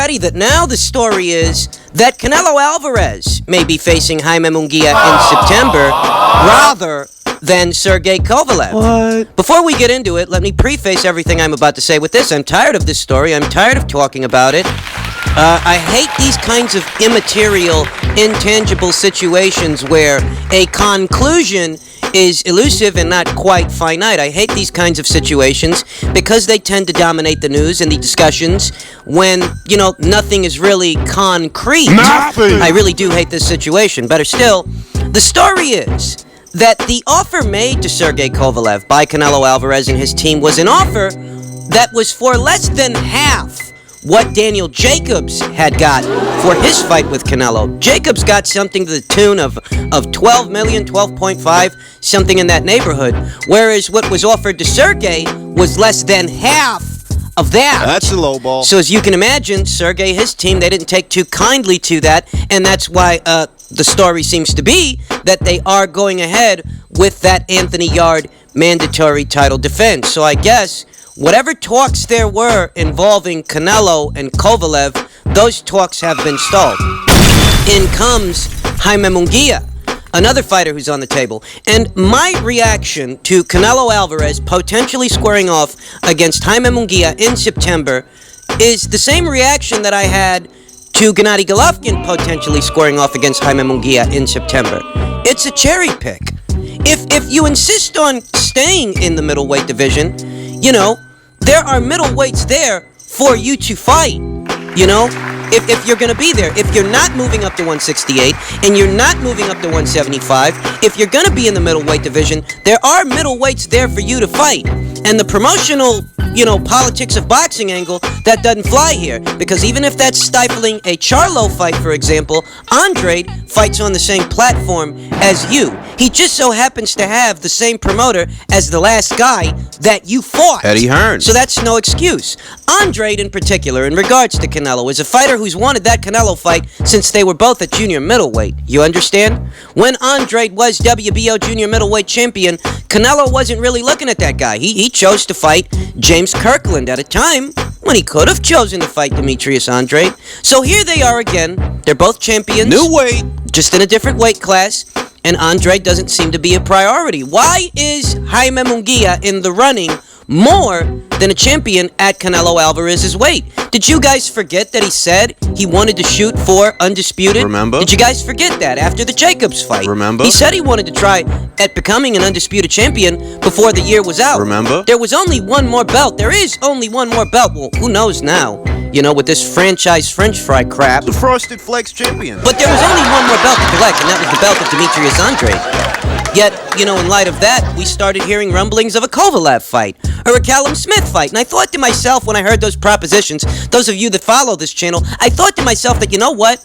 already that now the story is that Canelo Alvarez may be facing Jaime Munguia in September rather than Sergey Kovalev. What? Before we get into it, let me preface everything I'm about to say with this. I'm tired of this story. I'm tired of talking about it. I hate these kinds of immaterial, intangible situations where a conclusion is elusive and not quite finite. I hate these kinds of situations because they tend to dominate the news and the discussions when, nothing is really concrete. Nothing! I really do hate this situation. Better still, the story is that the offer made to Sergey Kovalev by Canelo Alvarez and his team was an offer that was for less than half what Daniel Jacobs had got for his fight with Canelo. Jacobs got something to the tune of 12 million, 12.5, something in that neighborhood, whereas what was offered to Sergey was less than half of that. That's a low ball. So as you can imagine, Sergey, his team, they didn't take too kindly to that, and that's why the story seems to be that they are going ahead with that Anthony Yarde mandatory title defense. So I guess whatever talks there were involving Canelo and Kovalev, those talks have been stalled. In comes Jaime Munguia, another fighter who's on the table. And my reaction to Canelo Alvarez potentially squaring off against Jaime Munguia in September is the same reaction that I had to Gennady Golovkin potentially squaring off against Jaime Munguia in September. It's a cherry pick. If you insist on staying in the middleweight division, there are middleweights there for you to fight, if you're going to be there. If you're not moving up to 168 and you're not moving up to 175, if you're going to be in the middleweight division, there are middleweights there for you to fight. And the promotional, politics of boxing angle, that doesn't fly here. Because even if that's stifling a Charlo fight, for example, Andrade fights on the same platform as you. He just so happens to have the same promoter as the last guy that you fought. Eddie Hearn. So that's no excuse. Andrade, in particular, in regards to Canelo, is a fighter who's wanted that Canelo fight since they were both at junior middleweight. You understand? When Andrade was WBO junior middleweight champion, Canelo wasn't really looking at that guy. He chose to fight James Kirkland at a time when he could have chosen to fight Demetrius Andrade. So here they are again. They're both champions. New weight. Just in a different weight class. And Andrade doesn't seem to be a priority. Why is Jaime Munguia in the running more than a champion at Canelo Alvarez's weight? Did you guys forget that he said he wanted to shoot for undisputed? Remember? Did you guys forget that after the Jacobs fight? Remember? He said he wanted to try at becoming an undisputed champion before the year was out. Remember? There was only one more belt. There is only one more belt. Well, who knows now? With this franchise French fry crap. The Frosted Flakes champion. But there was only one more belt to collect, and that was the belt of Demetrius Andrade. Yet, in light of that, we started hearing rumblings of a Kovalev fight, or a Callum Smith fight. And I thought to myself when I heard those propositions, those of you that follow this channel, I thought to myself that, what?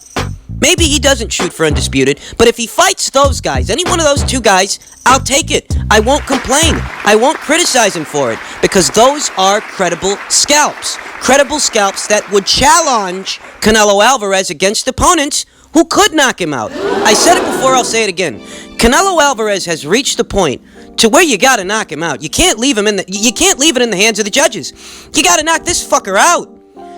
Maybe he doesn't shoot for undisputed, but if he fights those guys, any one of those two guys, I'll take it. I won't complain. I won't criticize him for it, because those are credible scalps. Credible scalps that would challenge Canelo Alvarez against opponents who could knock him out. I said it before, I'll say it again. Canelo Alvarez has reached the point to where you gotta knock him out. You can't leave him you can't leave it in the hands of the judges. You gotta knock this fucker out.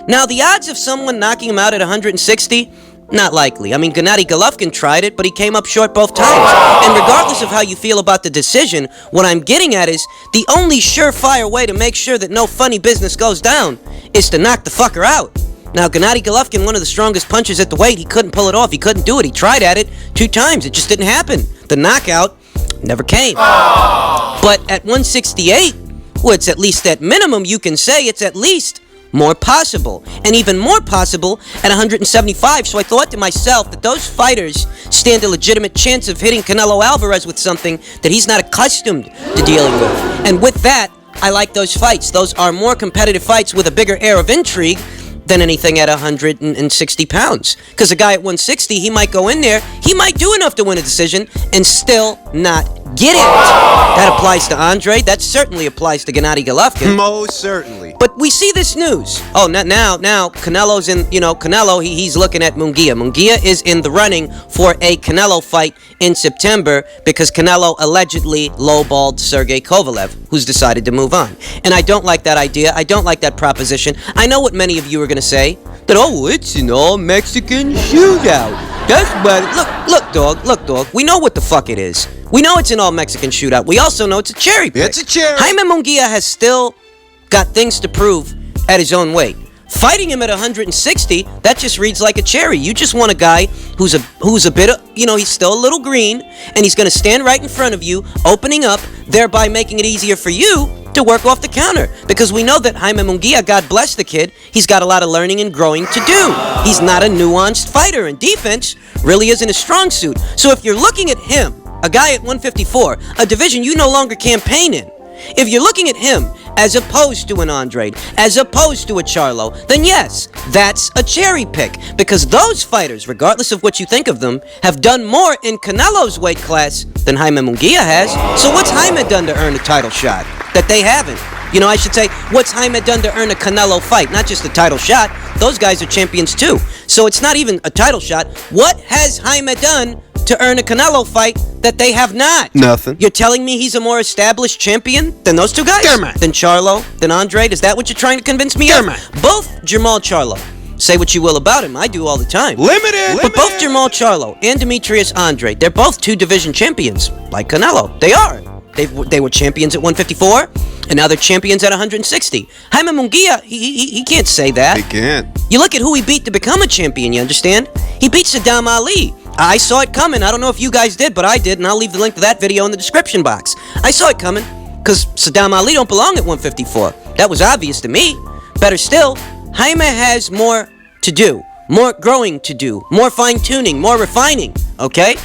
Now, the odds of someone knocking him out at 160, not likely. I mean, Gennady Golovkin tried it, but he came up short both times. And regardless of how you feel about the decision, what I'm getting at is the only surefire way to make sure that no funny business goes down is to knock the fucker out. Now, Gennady Golovkin, one of the strongest punchers at the weight, he couldn't pull it off. He couldn't do it. He tried at it 2 times. It just didn't happen. The knockout never came. But at 168, well, it's at least at minimum, you can say it's at least more possible, and even more possible at 175. So I thought to myself that those fighters stand a legitimate chance of hitting Canelo Alvarez with something that he's not accustomed to dealing with. And with that, I like those fights. Those are more competitive fights with a bigger air of intrigue than anything at 160 pounds. Because a guy at 160, he might go in there, he might do enough to win a decision and still not get it. That applies to Andrade. That certainly applies to Gennady Golovkin. Most certainly. But we see this news. Oh, now Canelo's in, Canelo, he's looking at Munguia. Munguia is in the running for a Canelo fight in September because Canelo allegedly lowballed Sergey Kovalev, who's decided to move on. And I don't like that idea. I don't like that proposition. I know what many of you are going to say. that, oh, it's an all-Mexican shootout. That's what, look, dog, we know what the fuck it is. We know it's an all-Mexican shootout. We also know it's a cherry pick. It's a cherry. Jaime Munguia has still got things to prove at his own weight. Fighting him at 160, that just reads like a cherry. You just want a guy who's a bit of, he's still a little green, and he's going to stand right in front of you, opening up, thereby making it easier for you to work off the counter. Because we know that Jaime Munguia, God bless the kid, he's got a lot of learning and growing to do. He's not a nuanced fighter, and defense really isn't a strong suit. So if you're looking at him, a guy at 154, a division you no longer campaign in, if you're looking at him as opposed to an Andrade, as opposed to a Charlo, then yes, that's a cherry pick. Because those fighters, regardless of what you think of them, have done more in Canelo's weight class than Jaime Munguia has. So what's Jaime done to earn a title shot that they haven't? I should say, what's Jaime done to earn a Canelo fight? Not just a title shot. Those guys are champions too. So it's not even a title shot. What has Jaime done to earn a Canelo fight that they have not? Nothing. You're telling me he's a more established champion than those two guys? Than Charlo? Than Andrade? Is that what you're trying to convince me of? Both Jermall Charlo. Say what you will about him, I do all the time. Limited. But both Jermall Charlo and Demetrius Andrade, they're both two division champions, like Canelo. They are. They were champions at 154, and now they're champions at 160. Jaime Munguia, he can't say that. He can't. You look at who he beat to become a champion, you understand? He beat Saddam Ali. I saw it coming. I don't know if you guys did, but I did, and I'll leave the link to that video in the description box. I saw it coming, because Saddam Ali don't belong at 154. That was obvious to me. Better still, Jaime has more to do, more growing to do, more fine-tuning, more refining, okay?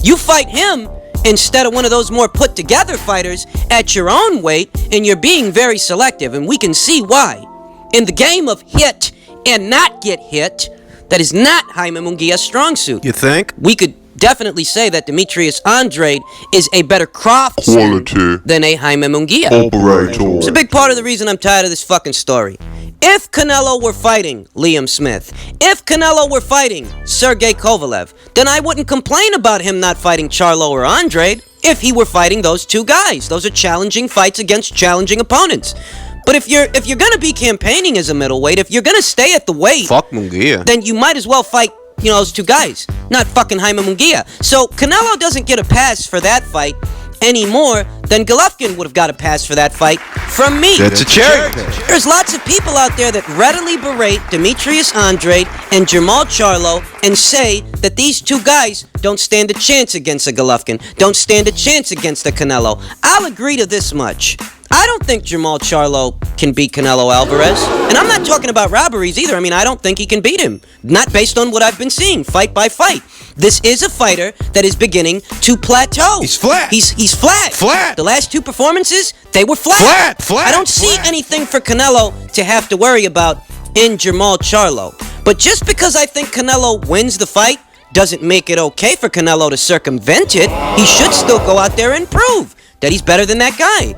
You fight him instead of one of those more put-together fighters at your own weight, and you're being very selective, and we can see why. In the game of hit and not get hit, that is not Jaime Munguia's strong suit. You think? We could definitely say that Demetrius Andrade is a better craftsman than a Jaime Munguia. It's a big part of the reason I'm tired of this fucking story. If Canelo were fighting Liam Smith, if Canelo were fighting Sergey Kovalev, then I wouldn't complain about him not fighting Charlo or Andrade if he were fighting those two guys. Those are challenging fights against challenging opponents. But if you're gonna be campaigning as a middleweight, if you're gonna stay at the weight, fuck Munguia, then you might as well fight, those two guys, not fucking Jaime Munguia. So Canelo doesn't get a pass for that fight any more than Golovkin would have got a pass for that fight from me. That's a cherry. There's lots of people out there that readily berate Demetrius Andrade and Jermall Charlo and say that these two guys don't stand a chance against a Golovkin, don't stand a chance against a Canelo. I'll agree to this much. I don't think Jermall Charlo can beat Canelo Alvarez. And I'm not talking about robberies either. I don't think he can beat him. Not based on what I've been seeing, fight by fight. This is a fighter that is beginning to plateau. He's flat. He's flat. Flat. The last two performances, they were flat. Flat. I don't see anything for Canelo to have to worry about in Jermall Charlo. But just because I think Canelo wins the fight doesn't make it okay for Canelo to circumvent it. He should still go out there and prove that he's better than that guy.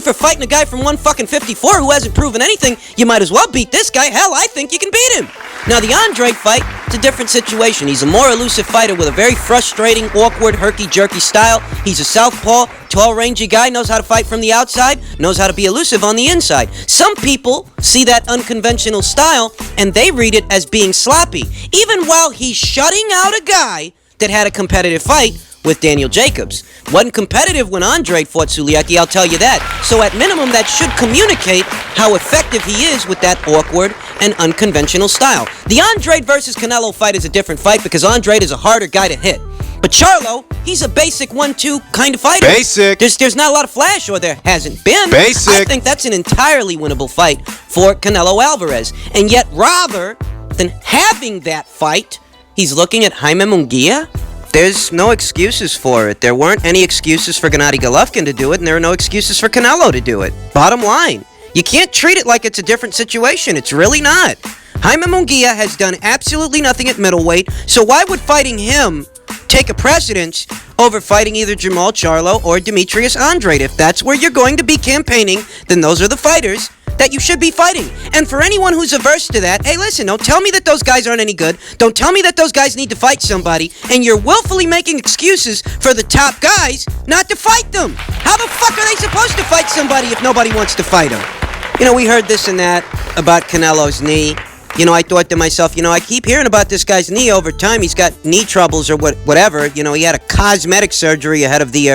For fighting a guy from 154 who hasn't proven anything, you might as well beat this guy. Hell, I think you can beat him. Now, the Andrade fight, it's a different situation. He's a more elusive fighter with a very frustrating, awkward, herky-jerky style. He's a southpaw, tall, rangy guy, knows how to fight from the outside, knows how to be elusive on the inside. Some people see that unconventional style, and they read it as being sloppy, even while he's shutting out a guy that had a competitive fight with Daniel Jacobs. Wasn't competitive when Andrade fought Suliecki, I'll tell you that. So at minimum, that should communicate how effective he is with that awkward and unconventional style. The Andrade versus Canelo fight is a different fight because Andrade is a harder guy to hit. But Charlo, he's a basic 1-2 kind of fighter. Basic. There's not a lot of flash, or there hasn't been. Basic. I think that's an entirely winnable fight for Canelo Alvarez. And yet, rather than having that fight, he's looking at Jaime Munguia. There's no excuses for it. There weren't any excuses for Gennady Golovkin to do it, and there are no excuses for Canelo to do it. Bottom line, you can't treat it like it's a different situation. It's really not. Jaime Munguia has done absolutely nothing at middleweight, so why would fighting him take a precedence over fighting either Jermall Charlo or Demetrius Andrade? If that's where you're going to be campaigning, then those are the fighters that you should be fighting. And for anyone who's averse to that, hey, listen, don't tell me that those guys aren't any good. Don't tell me that those guys need to fight somebody, and you're willfully making excuses for the top guys not to fight them. How the fuck are they supposed to fight somebody if nobody wants to fight them? We heard this and that about Canelo's knee. I thought to myself, I keep hearing about this guy's knee over time. He's got knee troubles or whatever. He had a cosmetic surgery ahead of the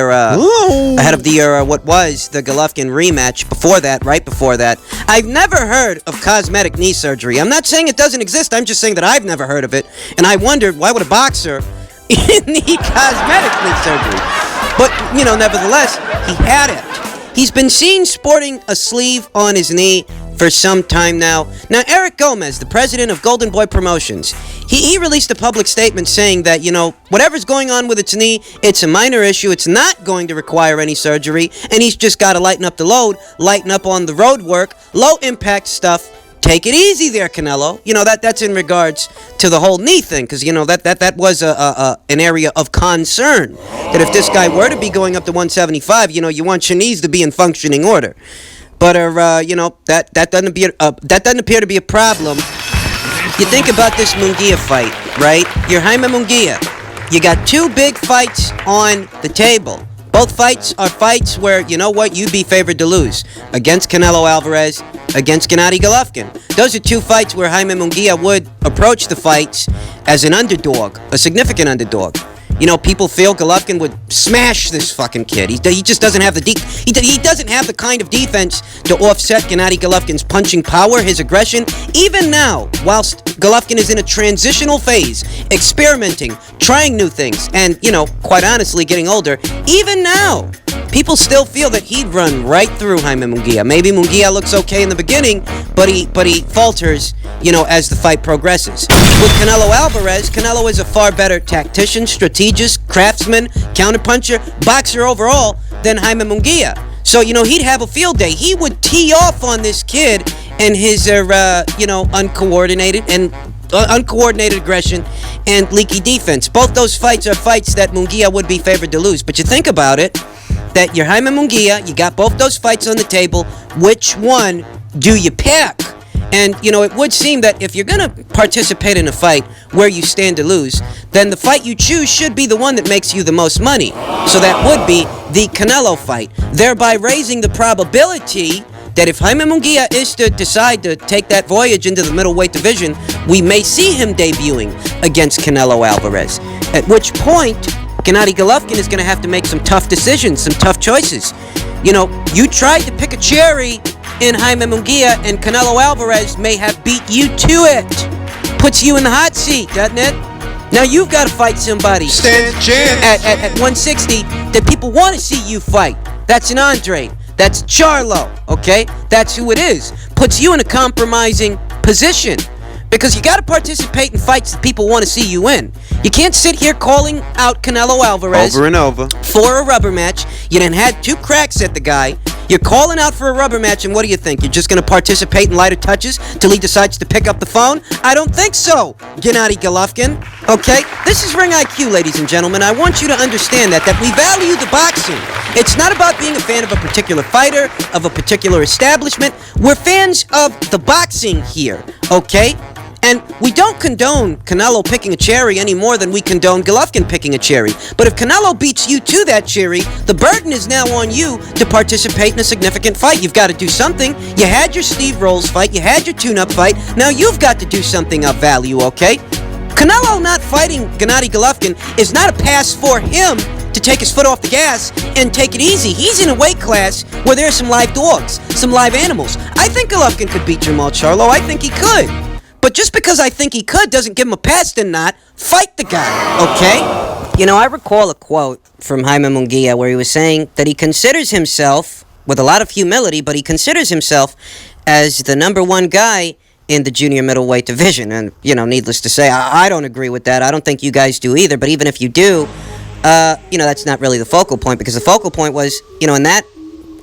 what was the Golovkin rematch. Right before that. I've never heard of cosmetic knee surgery. I'm not saying it doesn't exist. I'm just saying that I've never heard of it. And I wondered, why would a boxer need cosmetic knee surgery? But, nevertheless, he had it. He's been seen sporting a sleeve on his knee for some time now. Now, Eric Gomez, the president of Golden Boy Promotions, he released a public statement saying that, whatever's going on with its knee, it's a minor issue. It's not going to require any surgery, and he's just got to lighten up the load, lighten up on the road work, low-impact stuff. Take it easy there, Canelo. That's in regards to the whole knee thing, because, that was an area of concern. That if this guy were to be going up to 175, you want your knees to be in functioning order. But that doesn't appear to be a problem. You think about this Munguia fight, right? You're Jaime Munguia. You got two big fights on the table. Both fights are fights where, you'd be favored to lose. Against Canelo Alvarez, against Gennady Golovkin. Those are two fights where Jaime Munguia would approach the fights as an underdog, a significant underdog. People feel Golovkin would smash this fucking kid. He just doesn't have he doesn't have the kind of defense to offset Gennady Golovkin's punching power, his aggression. Even now, whilst Golovkin is in a transitional phase, experimenting, trying new things, and, quite honestly, getting older, even now, people still feel that he'd run right through Jaime Munguia. Maybe Munguia looks okay in the beginning, but he falters, as the fight progresses. With Canelo Alvarez, Canelo is a far better tactician, strategist, craftsman, counterpuncher, boxer overall than Jaime Munguia. So, he'd have a field day. He would tee off on this kid and his, uncoordinated aggression and leaky defense. Both those fights are fights that Munguia would be favored to lose. But you think about it, that you're Jaime Munguia, you got both those fights on the table. Which one do you pick? And, it would seem that if you're going to participate in a fight where you stand to lose, then the fight you choose should be the one that makes you the most money. So that would be the Canelo fight, thereby raising the probability that if Jaime Munguia is to decide to take that voyage into the middleweight division, we may see him debuting against Canelo Alvarez. At which point, Gennady Golovkin is going to have to make some tough decisions, some tough choices. You tried to pick a cherry in Jaime Munguia, and Canelo Alvarez may have beat you to it. Puts you in the hot seat, doesn't it? Now you've got to fight somebody Stand chance. at 160 that people want to see you fight. That's an Andre. That's Charlo, okay? That's who it is. Puts you in a compromising position. Because you got to participate in fights that people want to see you in. You can't sit here calling out Canelo Alvarez Over and over. for a rubber match. You done had two cracks at the guy. You're calling out for a rubber match, and what do you think? You're just going to participate in lighter touches till he decides to pick up the phone? I don't think so, Gennady Golovkin. Okay? This is Ring IQ, ladies and gentlemen. I want you to understand that we value the boxing. It's not about being a fan of a particular fighter, of a particular establishment. We're fans of the boxing here, okay? And we don't condone Canelo picking a cherry any more than we condone Golovkin picking a cherry. But if Canelo beats you to that cherry, the burden is now on you to participate in a significant fight. You've got to do something. You had your Steve Rolls fight. You had your tune-up fight. Now you've got to do something of value, okay? Canelo not fighting Gennady Golovkin is not a pass for him to take his foot off the gas and take it easy. He's in a weight class where there's some live dogs, some live animals. I think Golovkin could beat Jamal Charlo. I think he could. But just because I think he could doesn't give him a pass to not fight the guy, okay? I recall a quote from Jaime Munguia where he was saying that he considers himself, with a lot of humility, but he considers himself as the number one guy in the junior middleweight division. And, needless to say, I don't agree with that. I don't think you guys do either. But even if you do, that's not really the focal point, because the focal point was, in that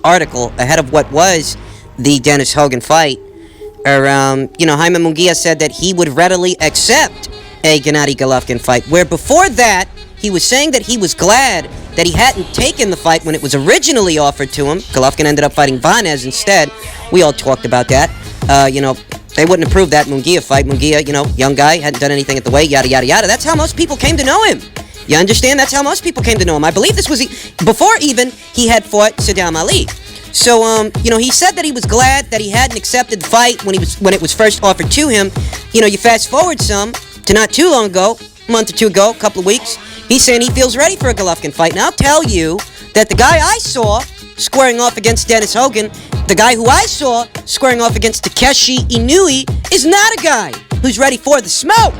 article, ahead of what was the Dennis Hogan fight, Jaime Munguia said that he would readily accept a Gennady Golovkin fight, where before that, he was saying that he was glad that he hadn't taken the fight when it was originally offered to him. Golovkin ended up fighting Vanez instead. We all talked about that. They wouldn't approve that Munguia fight. Munguia, young guy, hadn't done anything at the weight, yada, yada, yada. That's how most people came to know him. You understand? That's how most people came to know him. I believe this was before even he had fought Saddam Ali. So, he said that he was glad that he hadn't accepted the fight when it was first offered to him. You fast forward some to not too long ago, a month or two ago, a couple of weeks. He's saying he feels ready for a Golovkin fight. Now, I'll tell you that the guy I saw squaring off against Dennis Hogan, the guy who I saw squaring off against Takeshi Inoue, is not a guy who's ready for the smoke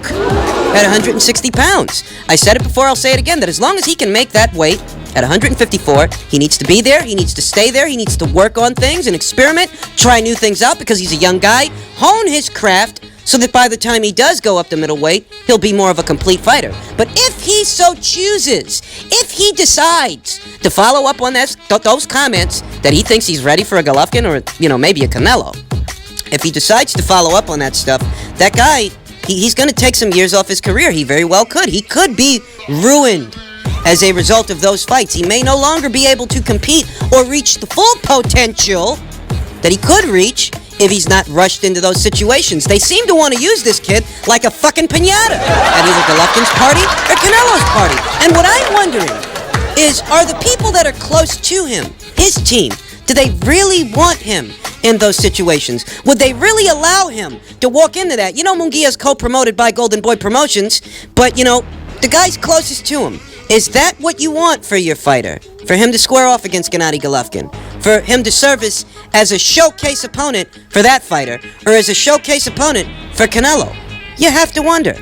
at 160 pounds. I said it before, I'll say it again, that as long as he can make that weight at 154, he needs to be there, he needs to stay there, he needs to work on things and experiment, try new things out because he's a young guy, hone his craft so that by the time he does go up to middleweight, he'll be more of a complete fighter. But if he so chooses, if he decides to follow up on those comments that he thinks he's ready for a Golovkin or, maybe a Canelo, if he decides to follow up on that stuff, that guy, he's going to take some years off his career. He very well could. He could be ruined as a result of those fights. He may no longer be able to compete or reach the full potential that he could reach if he's not rushed into those situations. They seem to want to use this kid like a fucking piñata at either Golovkin's party or Canelo's party. And what I'm wondering is, are the people that are close to him, his team, do they really want him in those situations? Would they really allow him to walk into that? Munguia's co-promoted by Golden Boy Promotions, but, the guy's closest to him. Is that what you want for your fighter? For him to square off against Gennady Golovkin? For him to service as a showcase opponent for that fighter? Or as a showcase opponent for Canelo? You have to wonder.